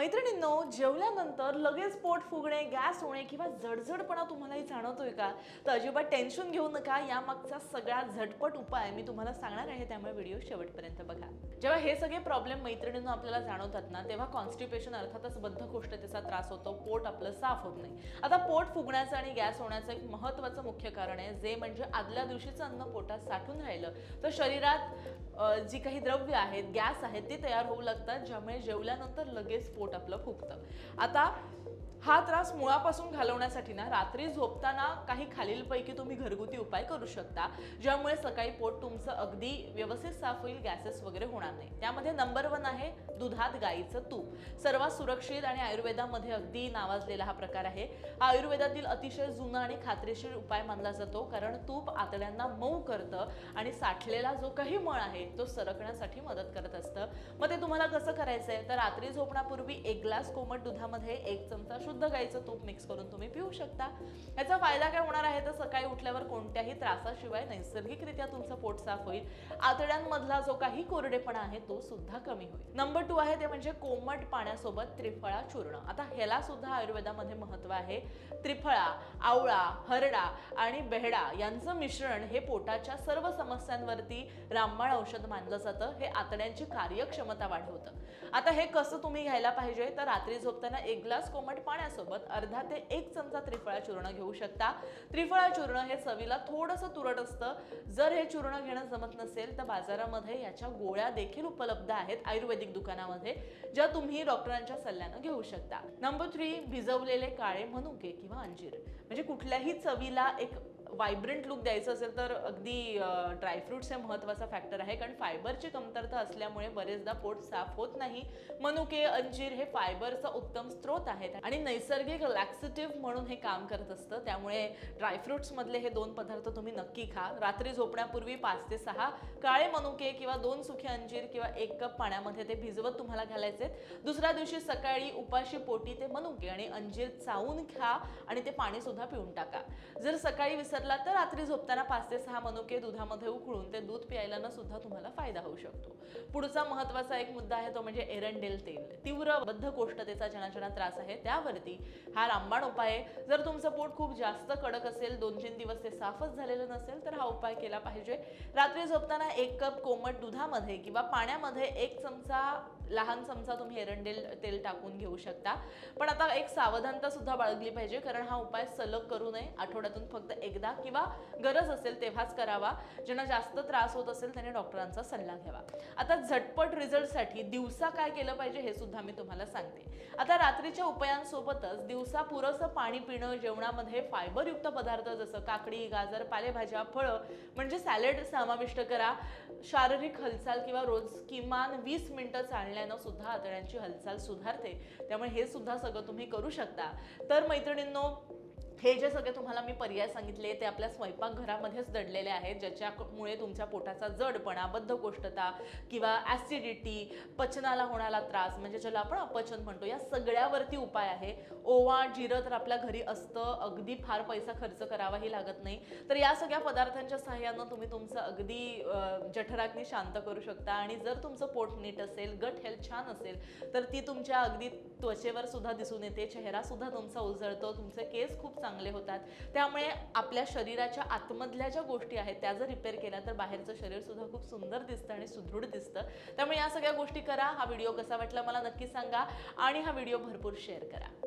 मैत्रिणींनो, जेवल्यानंतर लगेच पोट फुगणे, गॅस होणे किंवा जडजडपणा तुम्हालाही जाणवतोय का? तर अजिबात टेन्शन घेऊ नका. यामागचा सगळा झटपट उपाय मी तुम्हाला सांगणार आहे, त्यामुळे व्हिडिओ शेवटपर्यंत बघा. जेव्हा हे सगळे प्रॉब्लेम मैत्रिणींनो आपल्याला जाणवतात ना, तेव्हा कॉन्स्टिपेशन अर्थातच बद्धकोष्ठतेचा त्रास होतो, पोट आपलं साफ होत नाही. आता पोट फुगण्याचं आणि गॅस होण्याचं एक महत्त्वाचं मुख्य कारण आहे, जे म्हणजे आदल्या दिवशीचं अन्न पोटात साठून राहिलं तर शरीरात जी काही द्रव्य आहेत, गॅस आहेत, ते तयार होऊ लागतात, ज्यामुळे जेवल्यानंतर लगेच पोट आपलं फुगतं. आता हा त्रास मुळापासून घालवण्यासाठी ना रात्री झोपताना काही खालीलपैकी तुम्ही घरगुती उपाय करू शकता, ज्यामुळे सकाळी पोट तुमचं अगदी व्यवस्थित साफ होईल, गॅसेस वगैरे होणार नाही. त्यामध्ये नंबर 1 आहे दुधात गाईचं तूप. सर्वात सुरक्षित आणि आयुर्वेदामध्ये अगदी नावाजलेला हा प्रकार आहे. हा आयुर्वेदातील अतिशय जुना आणि खात्रीशीर उपाय मानला जातो, कारण तूप आतड्यांना मऊ करतं आणि साठलेला जो काही मळ आहे तो सरकण्यासाठी मदत करत असतं. मग ते तुम्हाला कसं करायचंय, तर रात्री झोपण्यापूर्वी 1 ग्लास कोमट दुधामध्ये 1 चमचा शुद्ध गाईचं तूप मिक्स करून तुम्ही पिऊ शकता. याचा फायदा काय होणार आहे, तर सकाळी उठल्यावर कोणत्याही त्रासाशिवाय नैसर्गिकरित्या तुमचं पोट साफ होईल. आतड्यांमधला जो काही कोरडेपणा आहे तो सुद्धा कमी होईल. नंबर 2 आहे ते म्हणजे कोमट पाण्यासोबत त्रिफळा चूर्ण. आता ह्याला सुद्धा आयुर्वेदामध्ये महत्त्व आहे. त्रिफळा, आवळा, हरडा आणि बेहडा यांचं मिश्रण हे पोटाच्या सर्व समस्यांवरती रामबाण औषध मानलं जातं. हे आतड्यांची कार्यक्षमता वाढवतं. आता हे कसं तुम्ही घ्यायला पाहिजे, तर रात्री झोपताना 1 ग्लास कोमट पाण्यासोबत अर्धा ते 1 चमचा त्रिफळा चूर्ण घेऊ शकता. त्रिफळा चूर्ण हे चवीला थोडंसं तुरट असतं. जर हे चूर्ण घेणं जमत नसेल तर बाजारामध्ये याच्या गोळ्या देखील उपलब्ध आहेत आयुर्वेदिक दुकानामध्ये, ज्या तुम्ही डॉक्टरांच्या सल्ल्यानं घेऊ शकता. नंबर 3 भिजवलेले काळे मनुके किंवा अंजीर. म्हणजे कुठल्याही चवीला एक वायब्रंट लुक द्यायचं असेल तर अगदी ड्रायफ्रुट्स हे महत्त्वाचा फॅक्टर आहे, कारण फायबरची कमतरता असल्यामुळे बरेचदा पोट साफ होत नाही. मनुके, अंजीर हे फायबरचा उत्तम स्रोत आहेत आणि नैसर्गिक लॅक्सेटिव्ह म्हणून हे काम करत असतं. त्यामुळे ड्रायफ्रुट्स मधले हे 2 पदार्थ तुम्ही नक्की खा. रात्री झोपण्यापूर्वी 5 ते 6 काळे मनुके किंवा 2 सुखे अंजीर किंवा 1 कप पाण्यामध्ये ते भिजवत तुम्हाला घालायचे. दुसऱ्या दिवशी सकाळी उपाशी पोटी ते मनुके आणि अंजीर चावून खा आणि ते पाणी सुद्धा पिऊन टाका. जर सकाळी विसरला तर रात्री झोपताना 5 ते 6 मनुके दुधामध्ये उकळून ते दूध प्यायल्यानं सुद्धा तुम्हाला फायदा होऊ शकतो. पुढचा महत्त्वाचा एक मुद्दा आहे तो म्हणजे एरंडेल तेल. तीव्र बद्धकोष्ठतेचा ज्यांना त्रास आहे त्यावरती हा रामबाण उपाय आहे. जर तुमचं पोट खूप जास्त कडक असेल, 2-3 दिवस ते साफच झालेलं नसेल, तर हा उपाय केला पाहिजे. रात्री झोपताना 1 कप कोमट दुधामध्ये किंवा पाण्यामध्ये 1 लहान चमचा तुम्ही एरंडेल तेल टाकून घेऊ शकता. पण आता एक सावधानता सुद्धा बाळगली पाहिजे, कारण हा उपाय सलग करू नये. आठवड्यातून फक्त एकदा किंवा गरज असेल तेव्हाच करावा. ज्यांना जास्त त्रास होत असेल त्याने डॉक्टरांचा सल्ला घ्यावा. आता झटपट रिझल्टसाठी दिवसा काय केलं पाहिजे हे सुद्धा मी तुम्हाला सांगते. आता रात्रीच्या उपायांसोबतच दिवसा पुरेसं पाणी पिणं, जेवणामध्ये फायबरयुक्त पदार्थ जसं काकडी, गाजर, पालेभाज्या, फळं म्हणजे सॅलड समाविष्ट करा. शारीरिक हालचाल किंवा रोज किमान 20 मिनिटं चालण्यानं सुद्धा आतड्यांची हालचाल सुधारते. त्यामुळे हे सुद्धा सगळं तुम्ही करू शकता. तर मैत्रिणींनो, हे जे सगळे तुम्हाला मी पर्याय सांगितले ते आपल्या स्वयंपाकघरामध्येच दडलेले आहेत, ज्याच्यामुळे तुमच्या पोटाचा जडपणा, बद्धकोष्ठता किंवा ॲसिडिटी, पचनाला होणारा त्रास म्हणजे ज्याला आपण अपचन म्हणतो, या सगळ्यावरती उपाय आहे. ओवा, जिरं तर आपल्या घरी असतं, अगदी फार पैसा खर्च करावाही लागत नाही. तर या सगळ्या पदार्थांच्या सहाय्यानं तुम्ही तुमचं अगदी जठराग्नी शांत करू शकता. आणि जर तुमचं पोट नीट असेल, गट हेल्थ छान असेल, तर ती तुमच्या अगदी त्वचेवर सुद्धा दिसून येते, चेहरा सुद्धा तुमचा उजळतो, तुमचे केस खूप चांगले होतात. त्यामुळे आपल्या शरीराच्या आतमधल्या ज्या गोष्टी आहेत त्या जर रिपेअर केल्या तर बाहेरचं शरीर सुद्धा खूप सुंदर दिसतं आणि सुदृढ दिसतं. त्यामुळे या सगळ्या गोष्टी करा. हा व्हिडिओ कसा वाटला मला नक्की सांगा आणि हा व्हिडिओ भरपूर शेअर करा.